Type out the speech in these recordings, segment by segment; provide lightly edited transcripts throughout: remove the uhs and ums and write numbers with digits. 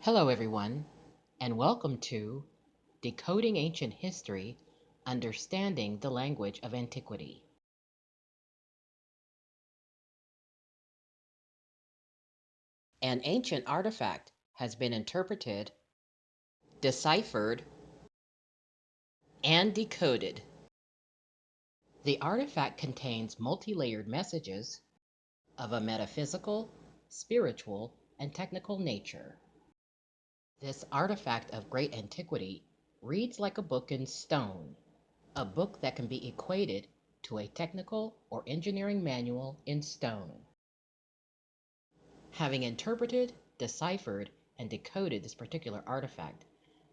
Hello, everyone, and welcome to Decoding Ancient History, Understanding the Language of Antiquity. An ancient artifact has been interpreted, deciphered, and decoded. The artifact contains multi-layered messages of a metaphysical, spiritual, and technical nature. This artifact of great antiquity reads like a book in stone, a book that can be equated to a technical or engineering manual in stone. Having interpreted, deciphered, and decoded this particular artifact,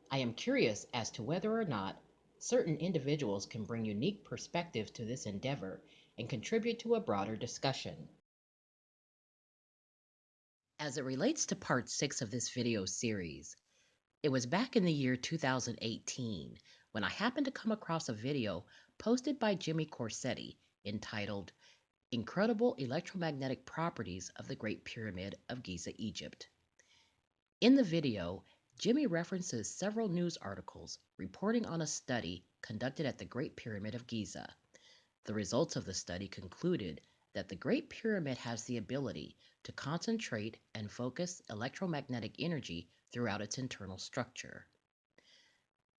I am curious as to whether or not certain individuals can bring unique perspectives to this endeavor and contribute to a broader discussion. As it relates to part 6 of this video series, it was back in the year 2018 when I happened to come across a video posted by Jimmy Corsetti entitled Incredible Electromagnetic Properties of the Great Pyramid of Giza, Egypt. In the video, Jimmy references several news articles reporting on a study conducted at the Great Pyramid of Giza. The results of the study concluded that the Great Pyramid has the ability to concentrate and focus electromagnetic energy throughout its internal structure.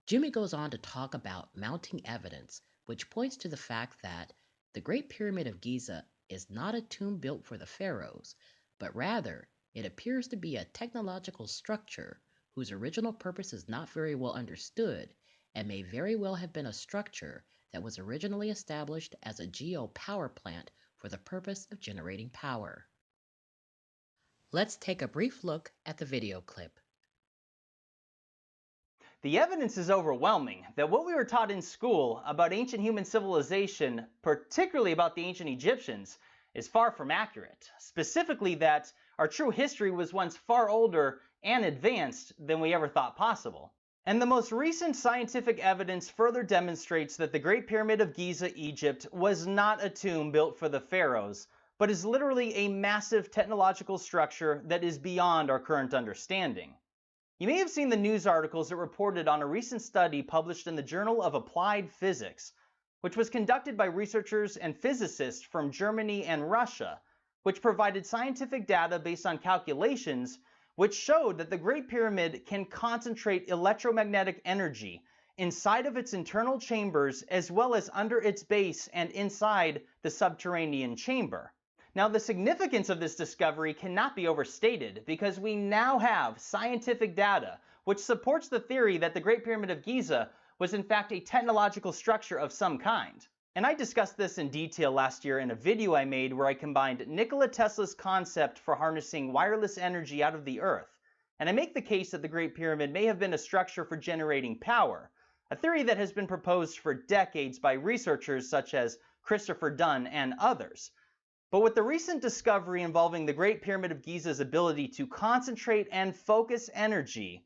Jimmy goes on to talk about mounting evidence, which points to the fact that the Great Pyramid of Giza is not a tomb built for the pharaohs, but rather it appears to be a technological structure whose original purpose is not very well understood and may very well have been a structure that was originally established as a geo-power plant for the purpose of generating power. Let's take a brief look at the video clip. The evidence is overwhelming that what we were taught in school about ancient human civilization, particularly about the ancient Egyptians, is far from accurate. Specifically that our true history was once far older and advanced than we ever thought possible. And the most recent scientific evidence further demonstrates that the Great Pyramid of Giza, Egypt, was not a tomb built for the pharaohs, but is literally a massive technological structure that is beyond our current understanding. You may have seen the news articles that reported on a recent study published in the Journal of Applied Physics, which was conducted by researchers and physicists from Germany and Russia, which provided scientific data based on calculations which showed that the Great Pyramid can concentrate electromagnetic energy inside of its internal chambers as well as under its base and inside the subterranean chamber. Now, the significance of this discovery cannot be overstated because we now have scientific data which supports the theory that the Great Pyramid of Giza was in fact a technological structure of some kind. And I discussed this in detail last year in a video I made where I combined Nikola Tesla's concept for harnessing wireless energy out of the earth, and I make the case that the Great Pyramid may have been a structure for generating power, a theory that has been proposed for decades by researchers such as Christopher Dunn and others. But with the recent discovery involving the Great Pyramid of Giza's ability to concentrate and focus energy,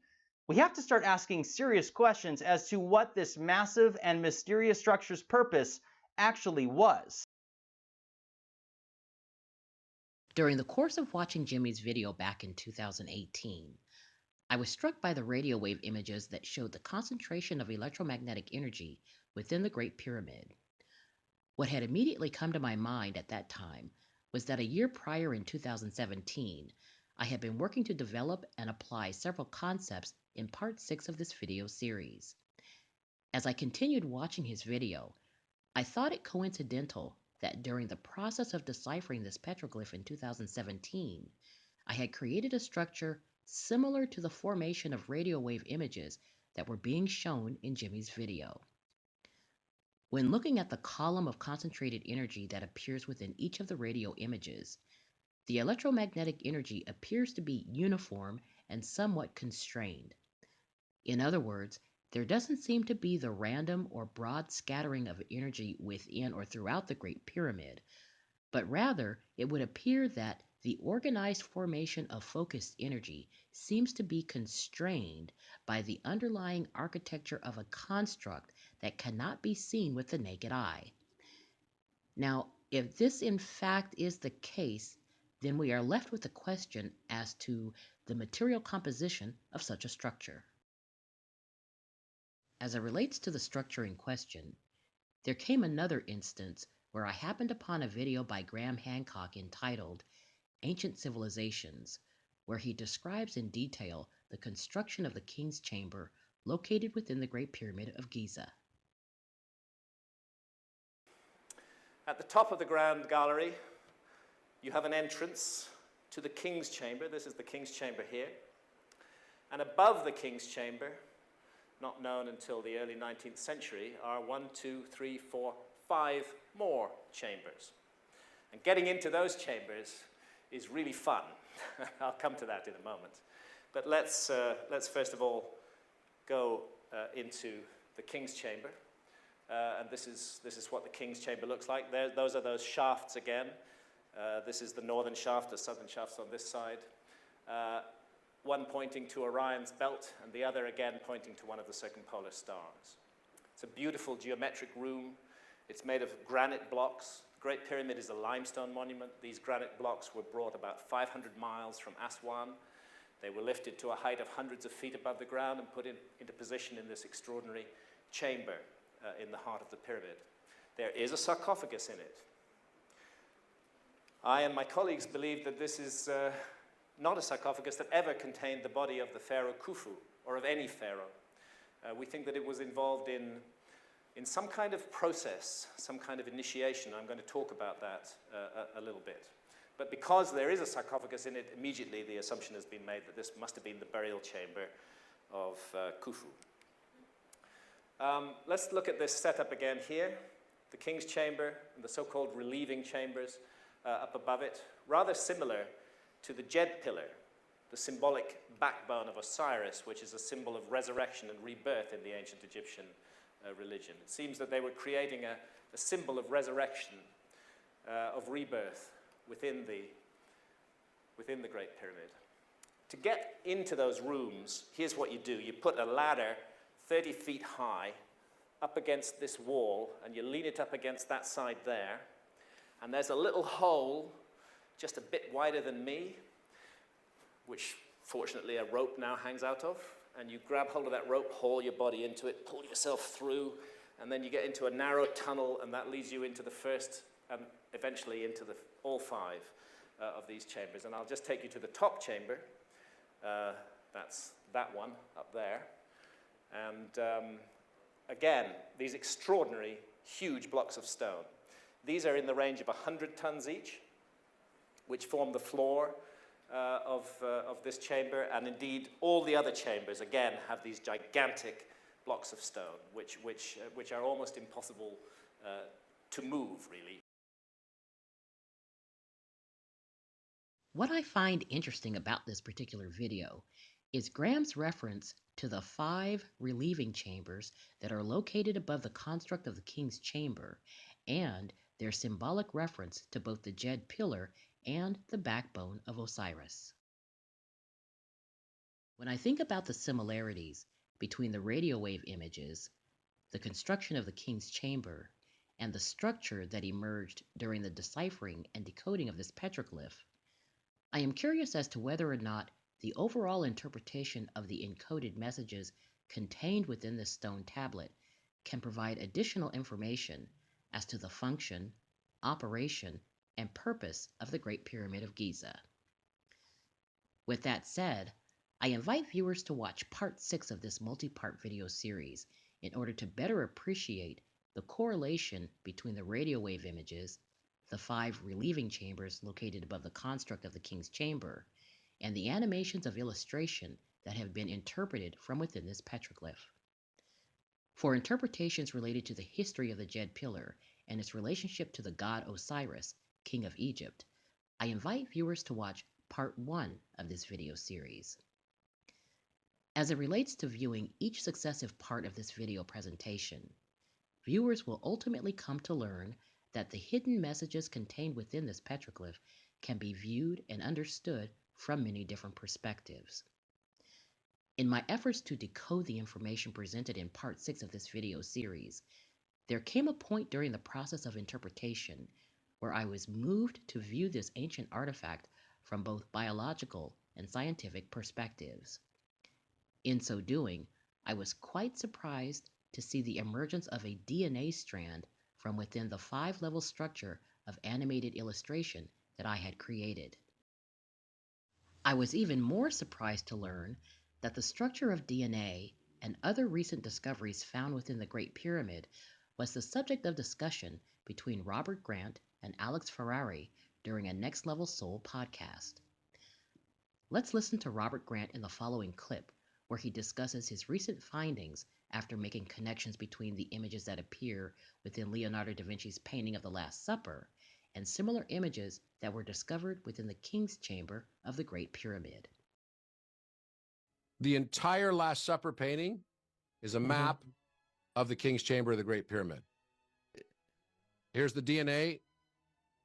we have to start asking serious questions as to what this massive and mysterious structure's purpose actually was. During the course of watching Jimmy's video back in 2018, I was struck by the radio wave images that showed the concentration of electromagnetic energy within the Great Pyramid. What had immediately come to my mind at that time was that a year prior in 2017, I had been working to develop and apply several concepts in part 6 of this video series. As I continued watching his video, I thought it coincidental that during the process of deciphering this petroglyph in 2017, I had created a structure similar to the formation of radio wave images that were being shown in Jimmy's video. When looking at the column of concentrated energy that appears within each of the radio images, the electromagnetic energy appears to be uniform and somewhat constrained. In other words, there doesn't seem to be the random or broad scattering of energy within or throughout the Great Pyramid, but rather it would appear that the organized formation of focused energy seems to be constrained by the underlying architecture of a construct that cannot be seen with the naked eye. Now, if this in fact is the case, then we are left with the question as to the material composition of such a structure. As it relates to the structure in question, there came another instance where I happened upon a video by Graham Hancock entitled Ancient Civilizations, where he describes in detail the construction of the King's Chamber located within the Great Pyramid of Giza. At the top of the Grand Gallery, you have an entrance to the King's Chamber. This is the King's Chamber here. And above the King's Chamber, not known until the early 19th century, are 5 more chambers. And getting into those chambers is really fun. I'll come to that in a moment. But let's first of all go into the King's Chamber. And this is what the King's Chamber looks like. Those are those shafts again. This is the northern shaft, the southern shaft's on this side. One pointing to Orion's belt, and the other again pointing to one of the circumpolar stars. It's a beautiful geometric room. It's made of granite blocks. The Great Pyramid is a limestone monument. These granite blocks were brought about 500 miles from Aswan. They were lifted to a height of hundreds of feet above the ground and put into position in this extraordinary chamber in the heart of the pyramid. There is a sarcophagus in it. I and my colleagues believe that this is not a sarcophagus that ever contained the body of the pharaoh Khufu, or of any pharaoh. We think that it was involved in some kind of process, some kind of initiation. I'm going to talk about that a little bit. But because there is a sarcophagus in it, immediately the assumption has been made that this must have been the burial chamber of Khufu. Let's look at this setup again here. The King's Chamber and the so-called relieving chambers up above it, rather similar to the Jed pillar, the symbolic backbone of Osiris, which is a symbol of resurrection and rebirth in the ancient Egyptian religion. It seems that they were creating a symbol of resurrection, of rebirth within the Great Pyramid. To get into those rooms, here's what you do. You put a ladder 30 feet high up against this wall, and you lean it up against that side there, and there's a little hole just a bit wider than me, which fortunately a rope now hangs out of, and you grab hold of that rope, haul your body into it, pull yourself through, and then you get into a narrow tunnel, and that leads you into the first and eventually into all 5 of these chambers. And I'll just take you to the top chamber. That's that one up there. And again, these extraordinary, huge blocks of stone. These are in the range of 100 tons each, which form the floor of this chamber. And indeed, all the other chambers, again, have these gigantic blocks of stone, which are almost impossible to move, really. What I find interesting about this particular video is Graham's reference to the 5 relieving chambers that are located above the construct of the King's Chamber, and their symbolic reference to both the Jed pillar and the backbone of Osiris. When I think about the similarities between the radio wave images, the construction of the King's Chamber, and the structure that emerged during the deciphering and decoding of this petroglyph, I am curious as to whether or not the overall interpretation of the encoded messages contained within this stone tablet can provide additional information as to the function, operation, and purpose of the Great Pyramid of Giza. With that said, I invite viewers to watch part 6 of this multi-part video series in order to better appreciate the correlation between the radio wave images, the 5 relieving chambers located above the construct of the King's Chamber, and the animations of illustration that have been interpreted from within this petroglyph. For interpretations related to the history of the Jed pillar and its relationship to the god Osiris, King of Egypt, I invite viewers to watch part 1 of this video series. As it relates to viewing each successive part of this video presentation, viewers will ultimately come to learn that the hidden messages contained within this petroglyph can be viewed and understood from many different perspectives. In my efforts to decode the information presented in part 6 of this video series, there came a point during the process of interpretation where I was moved to view this ancient artifact from both biological and scientific perspectives. In so doing, I was quite surprised to see the emergence of a DNA strand from within the 5-level structure of animated illustration that I had created. I was even more surprised to learn that the structure of DNA and other recent discoveries found within the Great Pyramid was the subject of discussion between Robert Grant and Alex Ferrari during a Next Level Soul podcast. Let's listen to Robert Grant in the following clip, where he discusses his recent findings after making connections between the images that appear within Leonardo da Vinci's painting of the Last Supper and similar images that were discovered within the King's Chamber of the Great Pyramid. The entire Last Supper painting is a map of the King's Chamber of the Great Pyramid. Here's the DNA.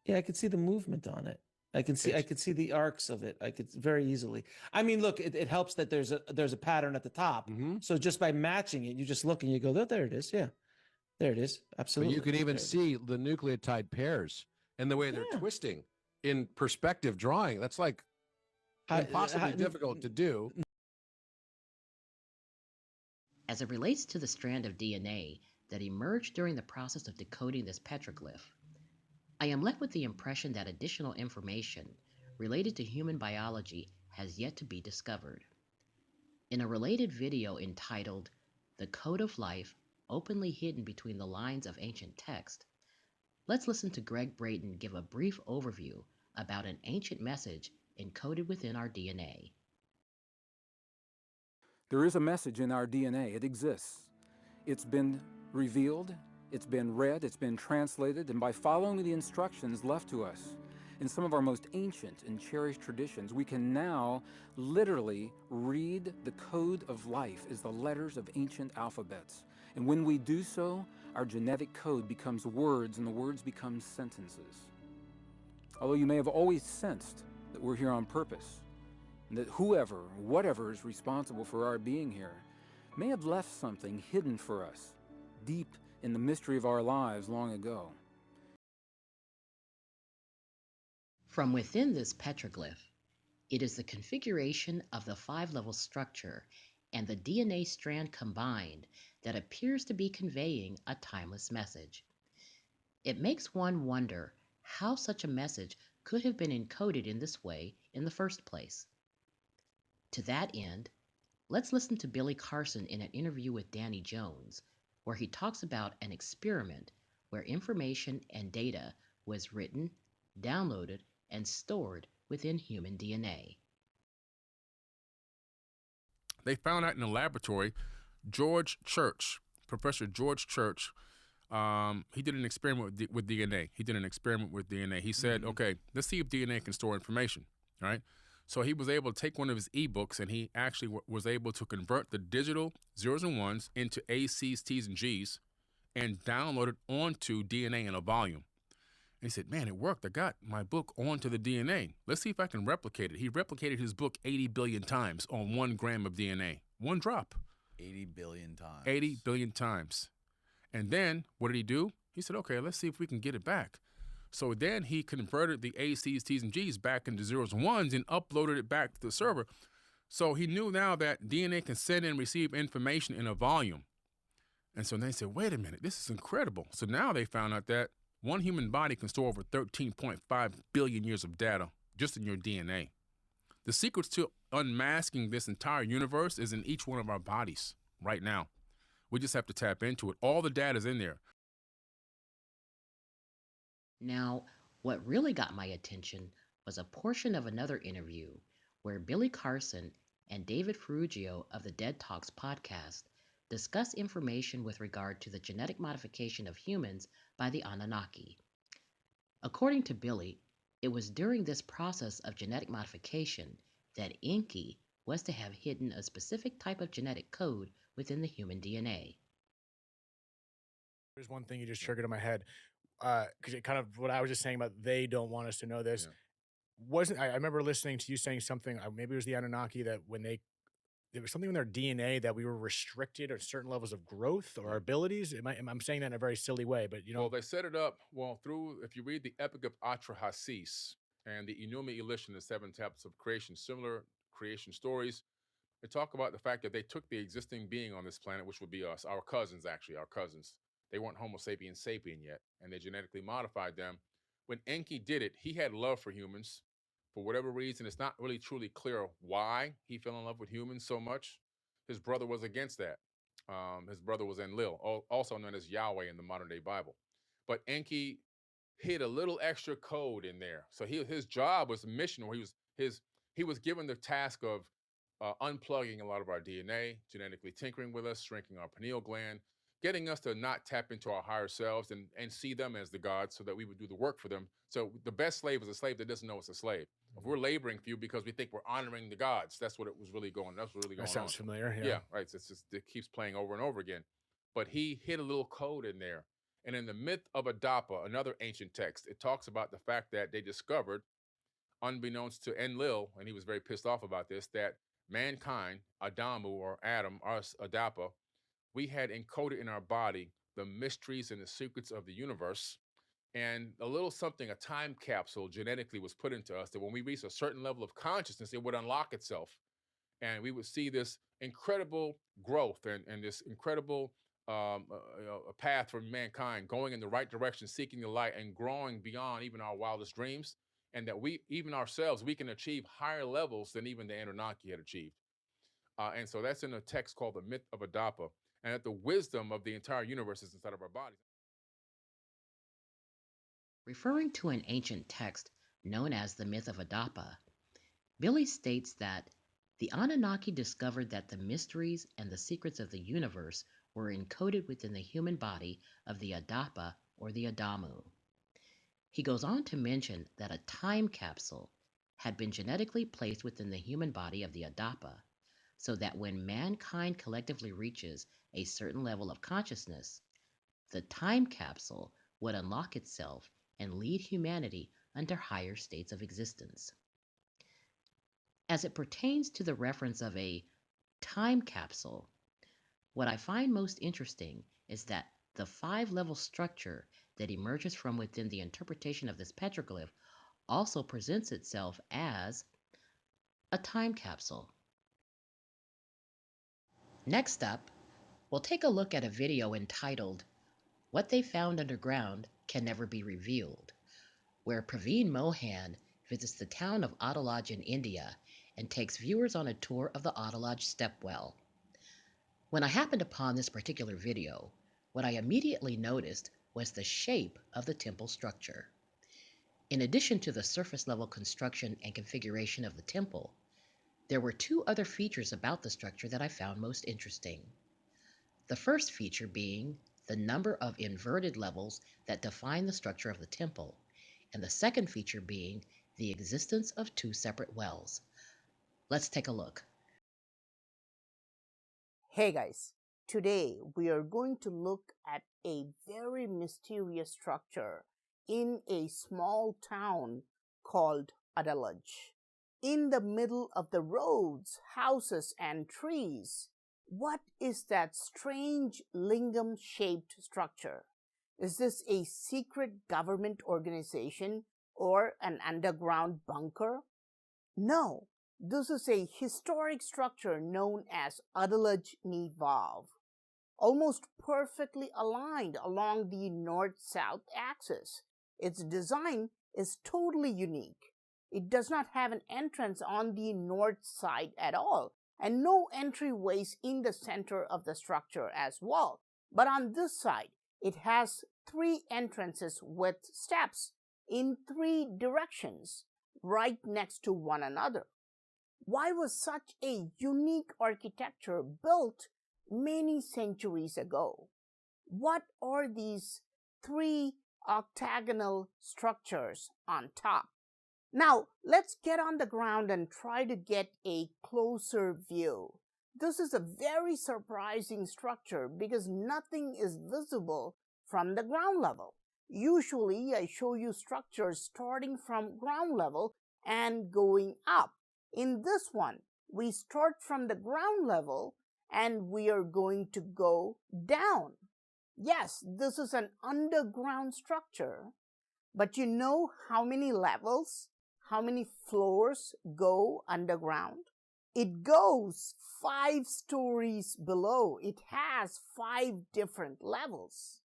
Yeah, I could see the movement on it. I could see the arcs of it. I could very easily. I mean, look, it helps that there's a pattern at the top. So just by matching it, you just look and you go, there it is. Yeah, there it is. Absolutely. But you can even see the nucleotide pairs and the way they're twisting in perspective drawing. That's like impossibly difficult to do. As it relates to the strand of DNA that emerged during the process of decoding this petroglyph, I am left with the impression that additional information related to human biology has yet to be discovered. In a related video entitled "The Code of Life Openly Hidden Between the Lines of Ancient Text," let's listen to Greg Braden give a brief overview about an ancient message encoded within our DNA. There is a message in our DNA. It exists. It's been revealed, it's been read, it's been translated, and by following the instructions left to us in some of our most ancient and cherished traditions, we can now literally read the code of life as the letters of ancient alphabets. And when we do so, our genetic code becomes words, and the words become sentences. Although you may have always sensed that we're here on purpose, and that whoever, whatever is responsible for our being here may have left something hidden for us deep in the mystery of our lives long ago. From within this petroglyph, it is the configuration of the 5-level structure and the DNA strand combined that appears to be conveying a timeless message. It makes one wonder how such a message could have been encoded in this way in the first place. To that end, let's listen to Billy Carson in an interview with Danny Jones, where he talks about an experiment where information and data was written, downloaded, and stored within human DNA. They found out in the laboratory, Professor George Church, he did an experiment with DNA. He said, okay, let's see if DNA can store information, right? So he was able to take one of his ebooks, and he actually was able to convert the digital zeros and ones into A's, T's, and G's and download it onto DNA in a volume. And he said, man, it worked. I got my book onto the DNA. Let's see if I can replicate it. He replicated his book 80 billion times on 1 gram of DNA. One drop. 80 billion times. 80 billion times. And then what did he do? He said, okay, let's see if we can get it back. So then he converted the A's, T's, and G's back into zeros and ones and uploaded it back to the server. So he knew now that DNA can send and receive information in a volume. And so they said, wait a minute, this is incredible. So now they found out that one human body can store over 13.5 billion years of data just in your DNA. The secret to unmasking this entire universe is in each one of our bodies right now. We just have to tap into it. All the data is in there. Now, what really got my attention was a portion of another interview where Billy Carson and David Ferrugio of the Dead Talks podcast discuss information with regard to the genetic modification of humans by the Anunnaki. According to Billy, it was during this process of genetic modification that Enki was to have hidden a specific type of genetic code within the human DNA. There's one thing you just triggered in my head. Because it kind of what I was just saying about they don't want us to know this. I remember listening to you saying something, maybe it was the Anunnaki, that when there was something in their DNA that we were restricted at certain levels of growth or abilities. I'm saying that in a very silly way, but Well, they set it up, through, if you read the Epic of Atrahasis and the Enuma Elish and the 7 Tablets of Creation, similar creation stories. They talk about the fact that they took the existing being on this planet, which would be us, our cousins, actually, our cousins. They weren't Homo sapiens sapien yet, and they genetically modified them. When Enki did it, he had love for humans. For whatever reason, it's not really truly clear why he fell in love with humans so much. His brother was against that. His brother was Enlil, also known as Yahweh in the modern day Bible. But Enki hid a little extra code in there. So his job was a mission where he was given the task of unplugging a lot of our DNA, genetically tinkering with us, shrinking our pineal gland, getting us to not tap into our higher selves and see them as the gods so that we would do the work for them. So the best slave is a slave that doesn't know it's a slave. If we're laboring for you because we think we're honoring the gods, that's what it was really going. That's what really going on. That sounds familiar. Yeah, right. It keeps playing over and over again. But he hid a little code in there. And in the myth of Adapa, another ancient text, it talks about the fact that they discovered, unbeknownst to Enlil, and he was very pissed off about this, that mankind, Adamu or Adam, us, Adapa, we had encoded in our body the mysteries and the secrets of the universe. And a little something, a time capsule genetically was put into us that when we reach a certain level of consciousness, it would unlock itself. And we would see this incredible growth and this incredible a path for mankind going in the right direction, seeking the light and growing beyond even our wildest dreams. And that we, even ourselves, we can achieve higher levels than even the Anunnaki had achieved. And so that's in a text called the Myth of Adapa. And that the wisdom of the entire universe is inside of our bodies. Referring to an ancient text known as the Myth of Adapa, Billy states that the Anunnaki discovered that the mysteries and the secrets of the universe were encoded within the human body of the Adapa or the Adamu. He goes on to mention that a time capsule had been genetically placed within the human body of the Adapa, so that when mankind collectively reaches a certain level of consciousness, the time capsule would unlock itself and lead humanity under higher states of existence. As it pertains to the reference of a time capsule, what I find most interesting is that the 5-level structure that emerges from within the interpretation of this petroglyph also presents itself as a time capsule. Next up, we'll take a look at a video entitled "What They Found Underground Can Never Be Revealed," where Praveen Mohan visits the town of Adalaj in India and takes viewers on a tour of the Adalaj stepwell. When I happened upon this particular video, what I immediately noticed was the shape of the temple structure. In addition to the surface level construction and configuration of the temple, there were 2 other features about the structure that I found most interesting. The first feature being the number of inverted levels that define the structure of the temple, and the second feature being the existence of 2 separate wells. Let's take a look. Hey guys, today we are going to look at a very mysterious structure in a small town called Adalaj. In the middle of the roads, houses, and trees, what is that strange lingam-shaped structure? Is this a secret government organization or an underground bunker? No. This is a historic structure known as Adalaj Ni Vav, almost perfectly aligned along the north-south axis. Its design is totally unique. It does not have an entrance on the north side at all, and no entryways in the center of the structure as well. But on this side, it has 3 entrances with steps in 3 directions, right next to one another. Why was such a unique architecture built many centuries ago? What are these 3 octagonal structures on top? Now, let's get on the ground and try to get a closer view. This is a very surprising structure because nothing is visible from the ground level. Usually, I show you structures starting from ground level and going up. In this one, we start from the ground level and we are going to go down. Yes, this is an underground structure, but you know how many levels, how many floors go underground? It goes 5 stories below. It has 5 different levels.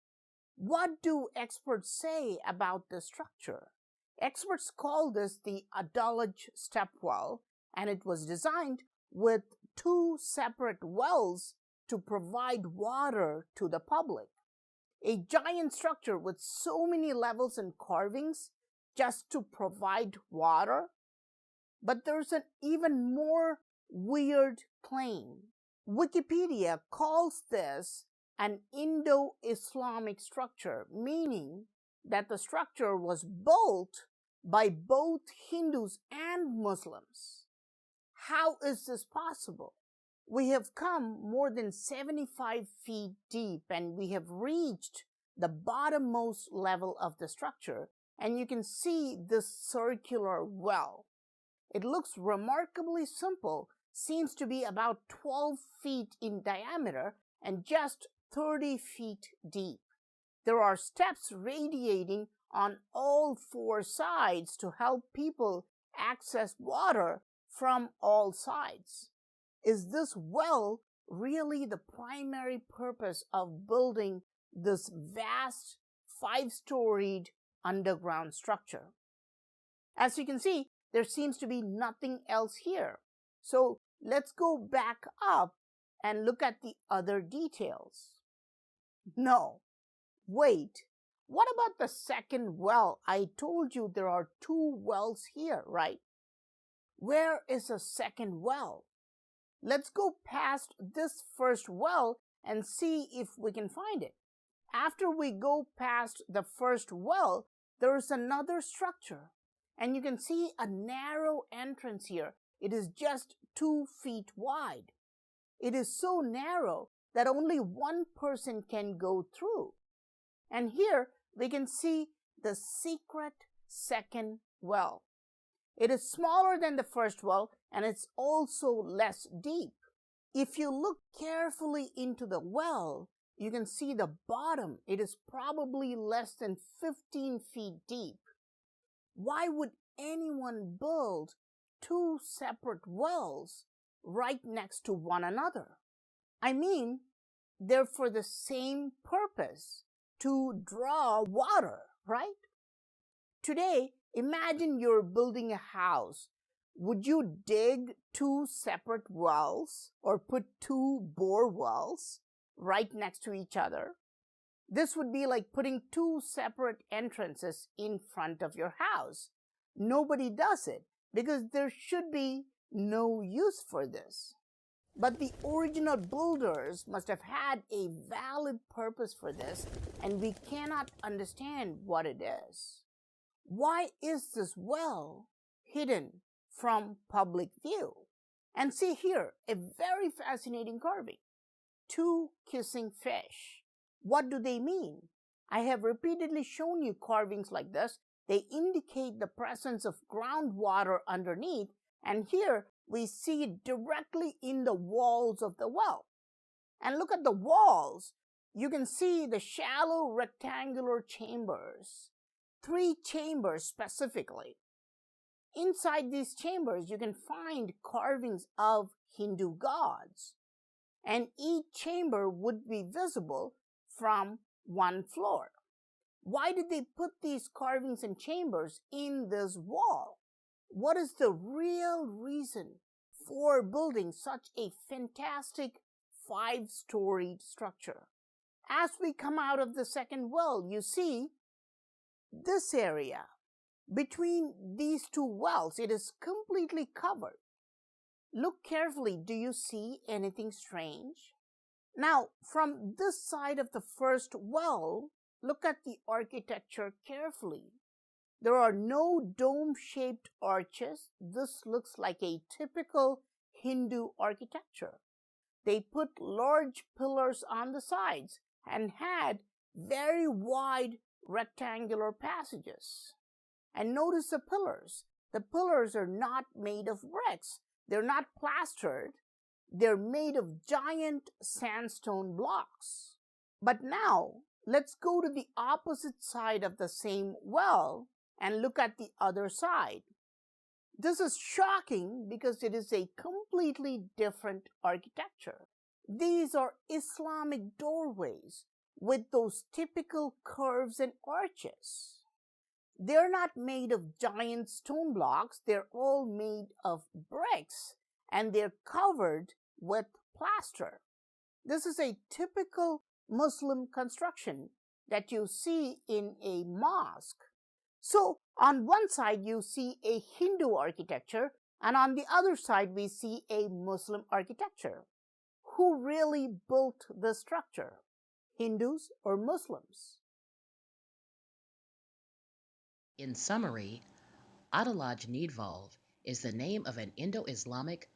What do experts say about the structure? Experts call this the adalage step well, and it was designed with 2 separate wells to provide water to the public. A giant structure with so many levels and carvings just to provide water? But there's an even more weird claim. Wikipedia calls this an Indo-Islamic structure, meaning that the structure was built by both Hindus and Muslims. How is this possible? We have come more than 75 feet deep and we have reached the bottommost level of the structure, and you can see this circular well. It looks remarkably simple, seems to be about 12 feet in diameter and just 30 feet deep. There are steps radiating on all 4 sides to help people access water from all sides. Is this well really the primary purpose of building this vast 5-storied underground structure? As you can see, there seems to be nothing else here. So let's go back up and look at the other details. No, wait. What about the second well? I told you there are 2 wells here, right? Where is the second well? Let's go past this first well and see if we can find it. After we go past the first well, there is another structure. And you can see a narrow entrance here. It is just 2 feet wide. It is so narrow that only one person can go through. And here we can see the secret second well. It is smaller than the first well and it's also less deep. If you look carefully into the well, you can see the bottom. It is probably less than 15 feet deep. Why would anyone build 2 separate wells right next to one another? I mean, they're for the same purpose, to draw water, right? Today, imagine you're building a house. Would you dig 2 separate wells or put 2 bore wells right next to each other? This would be like putting 2 separate entrances in front of your house. Nobody does it because there should be no use for this. But the original builders must have had a valid purpose for this, and we cannot understand what it is. Why is this well hidden from public view? And see here, a very fascinating carving. 2 kissing fish. What do they mean? I have repeatedly shown you carvings like this. They indicate the presence of groundwater underneath, and here we see it directly in the walls of the well. And look at the walls. You can see the shallow rectangular chambers. 3 chambers specifically. Inside these chambers, you can find carvings of Hindu gods. And each chamber would be visible from one floor. Why did they put these carvings and chambers in this wall? What is the real reason for building such a fantastic 5-storied structure? As we come out of the second well, you see this area. Between these 2 wells, it is completely covered. Look carefully. Do you see anything strange? Now, from this side of the first well, look at the architecture carefully. There are no dome-shaped arches. This looks like a typical Hindu architecture. They put large pillars on the sides and had very wide rectangular passages. And notice the pillars. The pillars are not made of bricks. They're not plastered. They're made of giant sandstone blocks. But now, let's go to the opposite side of the same well and look at the other side. This is shocking because it is a completely different architecture. These are Islamic doorways with those typical curves and arches. They're not made of giant stone blocks, they're all made of bricks and they're covered with plaster. This is a typical Muslim construction that you see in a mosque. So, on one side you see a Hindu architecture, and on the other side we see a Muslim architecture. Who really built the structure? Hindus or Muslims? In summary, Adalaj Nidvalv is the name of an Indo-Islamic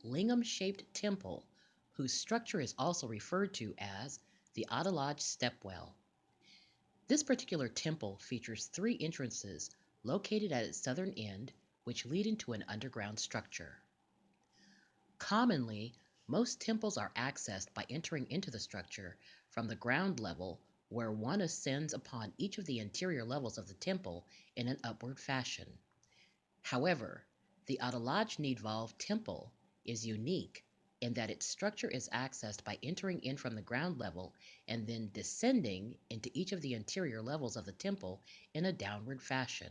lingam-shaped temple whose structure is also referred to as the Adalaj Stepwell. This particular temple features 3 entrances located at its southern end, which lead into an underground structure. Commonly, most temples are accessed by entering into the structure from the ground level, where one ascends upon each of the interior levels of the temple in an upward fashion. However, the Adalaj Nidvalv temple is unique in that its structure is accessed by entering in from the ground level and then descending into each of the interior levels of the temple in a downward fashion.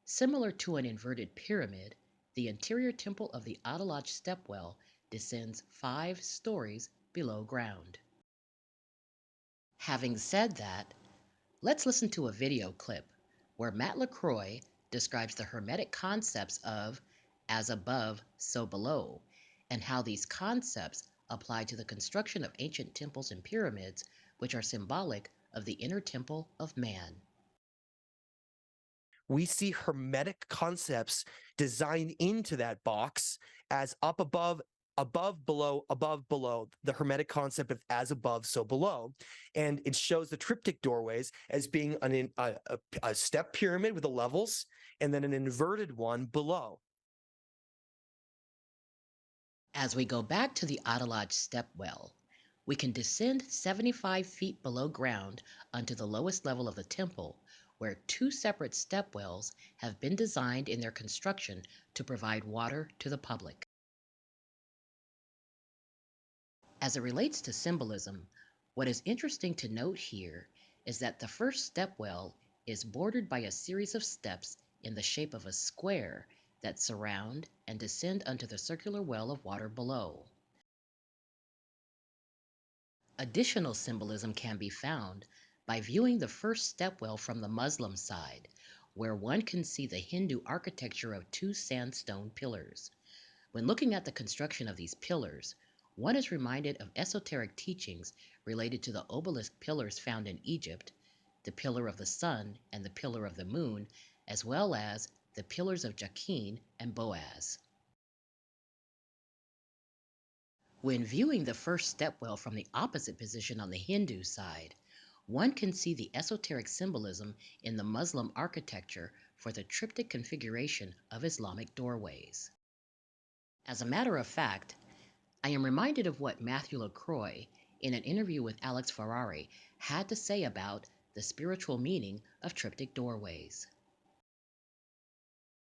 Similar to an inverted pyramid, the interior temple of the Adalaj Stepwell descends 5 stories below ground. Having said that, let's listen to a video clip where Matt LaCroix describes the Hermetic concepts of as above, so below, and how these concepts apply to the construction of ancient temples and pyramids, which are symbolic of the inner temple of man. We see Hermetic concepts designed into that box as up above, above, below, the Hermetic concept of as above, so below. And it shows the triptych doorways as being a step pyramid with the levels and then an inverted one below. As we go back to the Adalaj Stepwell, we can descend 75 feet below ground unto the lowest level of the temple, where 2 separate stepwells have been designed in their construction to provide water to the public. As it relates to symbolism, what is interesting to note here is that the first stepwell is bordered by a series of steps in the shape of a square that surround and descend unto the circular well of water below. Additional symbolism can be found by viewing the first stepwell from the Muslim side, where one can see the Hindu architecture of 2 sandstone pillars. When looking at the construction of these pillars, one is reminded of esoteric teachings related to the obelisk pillars found in Egypt, the pillar of the sun and the pillar of the moon, as well as the pillars of Jachin and Boaz. When viewing the first stepwell from the opposite position on the Hindu side, one can see the esoteric symbolism in the Muslim architecture for the triptych configuration of Islamic doorways. As a matter of fact, I am reminded of what Matthew LaCroix, in an interview with Alex Ferrari, had to say about the spiritual meaning of triptych doorways.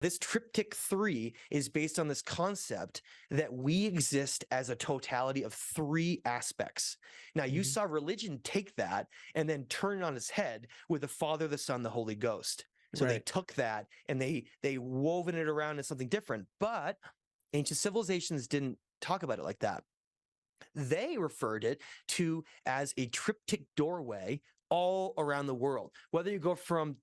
This triptych 3 is based on this concept that we exist as a totality of 3 aspects. Now, you saw religion take that and then turn it on its head with the Father, the Son, the Holy Ghost. So they took that and they woven it around into something different. But ancient civilizations didn't talk about it like that. They referred it to as a triptych doorway all around the world. Whether you go from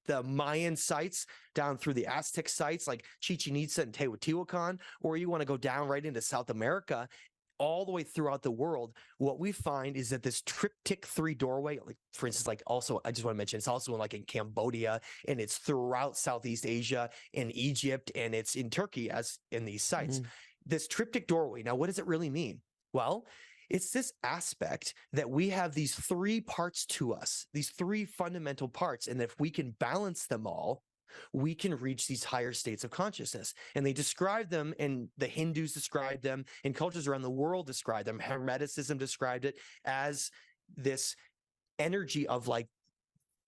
the Mayan sites down through the Aztec sites like Chichen Itza and Teotihuacan, or you want to go down right into South America, all the way throughout the world, what we find is that this triptych 3 doorway, like for instance, like also, I just want to mention, it's also like in Cambodia, and it's throughout Southeast Asia, in Egypt, and it's in Turkey as in these sites. This triptych doorway, now what does it really mean? Well, it's this aspect that we have these 3 parts to us, these 3 fundamental parts. And if we can balance them all, we can reach these higher states of consciousness. And they describe them, and the Hindus described them, and cultures around the world describe them. Hermeticism described it as this energy of like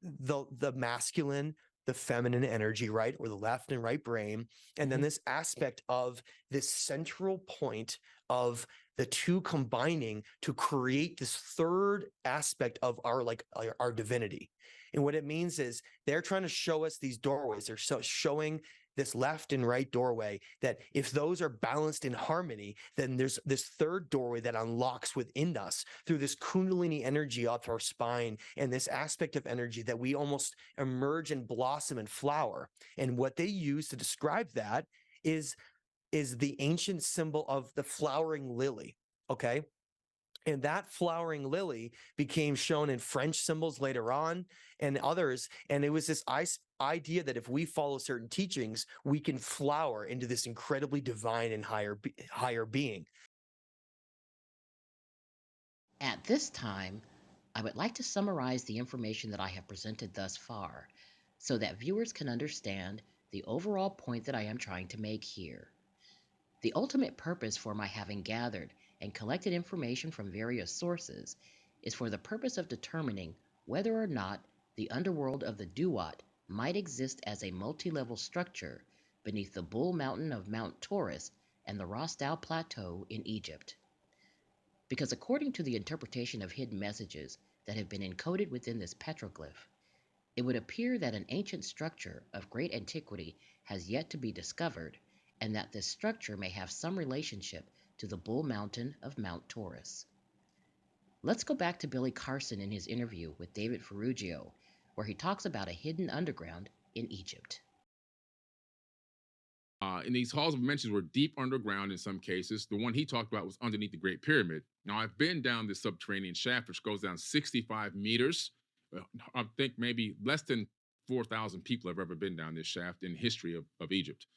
the masculine, the feminine energy, right? Or the left and right brain. And then this aspect of this central point of the two combining to create this third aspect of our divinity. And what it means is they're trying to show us these doorways. They're showing this left and right doorway, that if those are balanced in harmony, then there's this third doorway that unlocks within us through this kundalini energy off our spine and this aspect of energy that we almost emerge and blossom and flower. And what they use to describe that is the ancient symbol of the flowering lily. Okay. And that flowering lily became shown in French symbols later on and others. And it was this idea that if we follow certain teachings, we can flower into this incredibly divine and higher being. At this time, I would like to summarize the information that I have presented thus far so that viewers can understand the overall point that I am trying to make here. The ultimate purpose for my having gathered and collected information from various sources is for the purpose of determining whether or not the underworld of the Duat might exist as a multi-level structure beneath the Bull Mountain of Mount Taurus and the Rostau Plateau in Egypt. Because according to the interpretation of hidden messages that have been encoded within this petroglyph, it would appear that an ancient structure of great antiquity has yet to be discovered, and that this structure may have some relationship to the Bull Mountain of Mount Taurus. Let's go back to Billy Carson in his interview with David Ferrugio, where he talks about a hidden underground in Egypt. And these halls of dimensions were deep underground in some cases. The one he talked about was underneath the Great Pyramid. Now, I've been down this subterranean shaft, which goes down 65 meters. I think maybe less than 4,000 people have ever been down this shaft in the history of Egypt.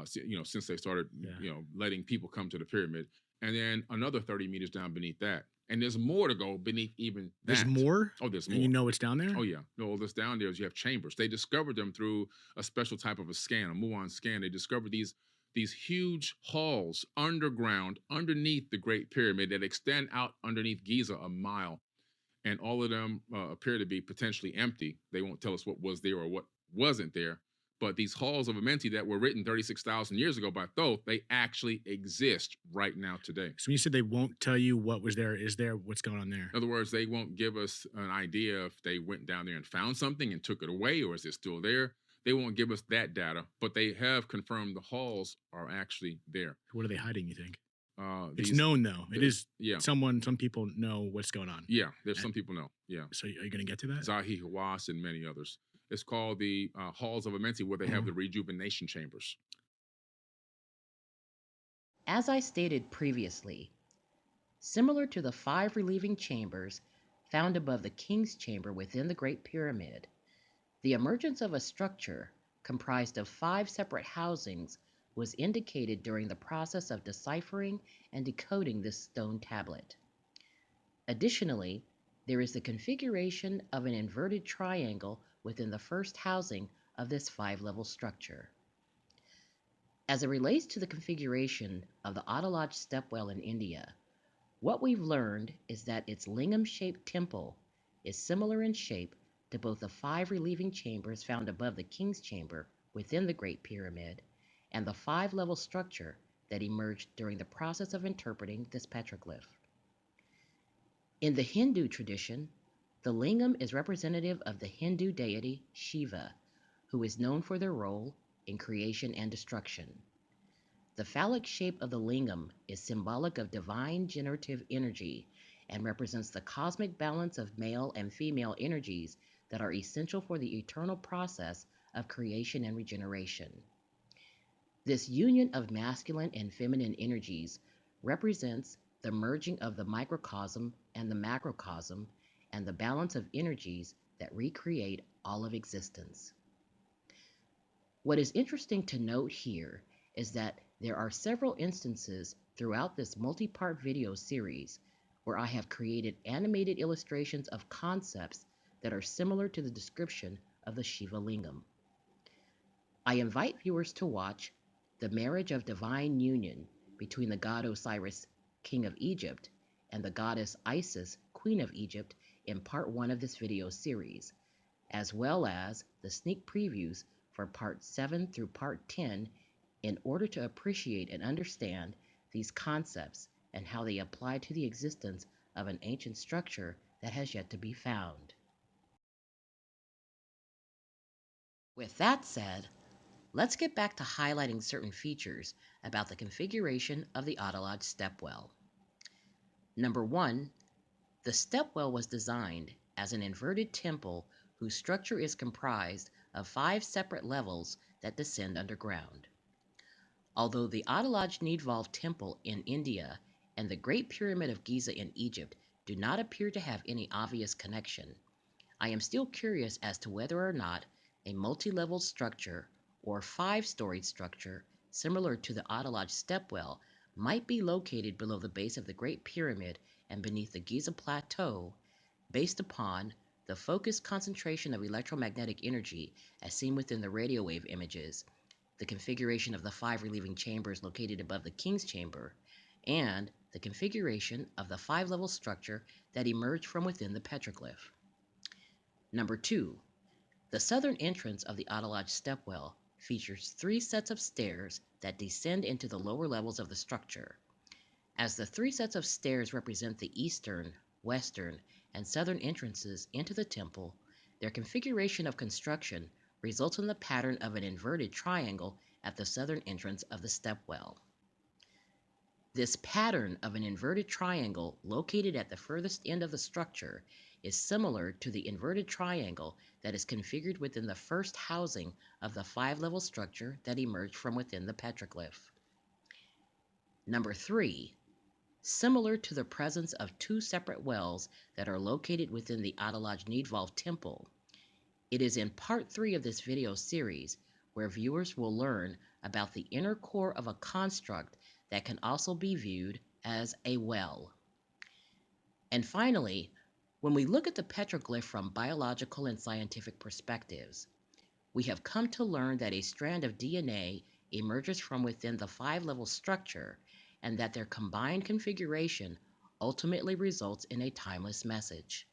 Since they started, letting people come to the pyramid. And then another 30 meters down beneath that. And there's more to go beneath even that. There's more? Oh, there's more. And you know what's down there? Oh, yeah. No, all that's down there is you have chambers. They discovered them through a special type of a scan, a muon scan. They discovered these huge halls underground, underneath the Great Pyramid that extend out underneath Giza a mile. And all of them appear to be potentially empty. They won't tell us what was there or what wasn't there. But these halls of Amenti that were written 36,000 years ago by Thoth, they actually exist right now today. So when you said they won't tell you what was there, is there what's going on there? In other words, they won't give us an idea if they went down there and found something and took it away, or is it still there? They won't give us that data, but they have confirmed the halls are actually there. What are they hiding, you think? It's known, though. It is. Yeah. Some people know what's going on. Yeah, there's some people know. Yeah. So are you going to get to that? Zahi Hawass and many others. It's called the Halls of Amenti, where they have the rejuvenation chambers. As I stated previously, similar to the 5 relieving chambers found above the King's Chamber within the Great Pyramid, the emergence of a structure comprised of 5 separate housings was indicated during the process of deciphering and decoding this stone tablet. Additionally, there is the configuration of an inverted triangle within the first housing of this 5-level structure. As it relates to the configuration of the Adalaj stepwell in India, what we've learned is that its lingam-shaped temple is similar in shape to both the 5 relieving chambers found above the King's Chamber within the Great Pyramid and the 5-level structure that emerged during the process of interpreting this petroglyph. In the Hindu tradition, the lingam is representative of the Hindu deity Shiva, who is known for their role in creation and destruction. The phallic shape of the lingam is symbolic of divine generative energy and represents the cosmic balance of male and female energies that are essential for the eternal process of creation and regeneration. This union of masculine and feminine energies represents the merging of the microcosm and the macrocosm and the balance of energies that recreate all of existence. What is interesting to note here is that there are several instances throughout this multi-part video series where I have created animated illustrations of concepts that are similar to the description of the Shiva Lingam. I invite viewers to watch The Marriage of Divine Union between the god Osiris, King of Egypt, and the goddess Isis, Queen of Egypt, in part 1 of this video series, as well as the sneak previews for Part 7 through Part 10 in order to appreciate and understand these concepts and how they apply to the existence of an ancient structure that has yet to be found. With that said, let's get back to highlighting certain features about the configuration of the Autalodge stepwell. Number 1, the stepwell was designed as an inverted temple whose structure is comprised of 5 separate levels that descend underground. Although the Autalodge Needvalve Temple in India and the Great Pyramid of Giza in Egypt do not appear to have any obvious connection, I am still curious as to whether or not a multi-level structure or 5-storied structure similar to the Autalodge stepwell might be located below the base of the Great Pyramid and beneath the Giza Plateau, based upon the focused concentration of electromagnetic energy as seen within the radio wave images, the configuration of the 5 relieving chambers located above the King's Chamber, and the configuration of the 5-level structure that emerged from within the petroglyph. Number 2, the southern entrance of the Autalodge stepwell features 3 sets of stairs that descend into the lower levels of the structure. As the 3 sets of stairs represent the eastern, western, and southern entrances into the temple, their configuration of construction results in the pattern of an inverted triangle at the southern entrance of the stepwell. This pattern of an inverted triangle located at the furthest end of the structure is similar to the inverted triangle that is configured within the first housing of the 5-level structure that emerged from within the petroglyph. Number 3, similar to the presence of 2 separate wells that are located within the Autalodge Needvalve Temple, it is in Part 3 of this video series where viewers will learn about the inner core of a construct that can also be viewed as a well. And finally, when we look at the petroglyph from biological and scientific perspectives, we have come to learn that a strand of DNA emerges from within the 5-level structure and that their combined configuration ultimately results in a timeless message.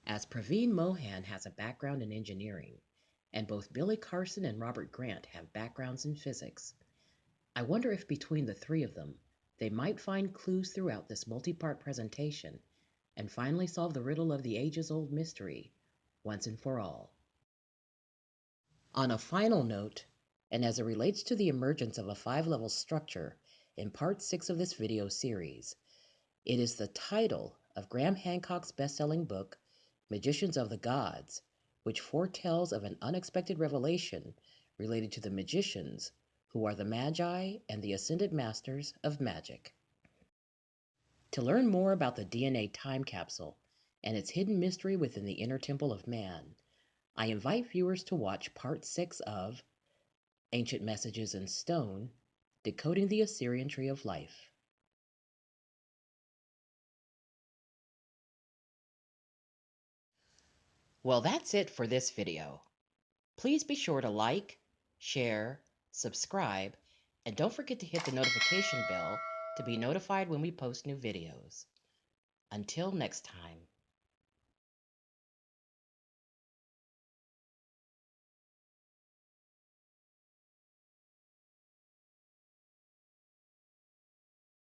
As Praveen Mohan has a background in engineering, and both Billy Carson and Robert Grant have backgrounds in physics, I wonder if between the 3 of them, they might find clues throughout this multi-part presentation and finally solve the riddle of the ages-old mystery once and for all. On a final note, and as it relates to the emergence of a 5-level structure in Part 6 of this video series, it is the title of Graham Hancock's best-selling book, Magicians of the Gods, which foretells of an unexpected revelation related to the magicians who are the Magi and the Ascended Masters of Magic. To learn more about the DNA time capsule and its hidden mystery within the inner temple of man, I invite viewers to watch Part 6 of Ancient Messages in Stone, Decoding the Assyrian Tree of Life. Well, that's it for this video. Please be sure to like, share, subscribe, and don't forget to hit the notification bell to be notified when we post new videos. Until next time.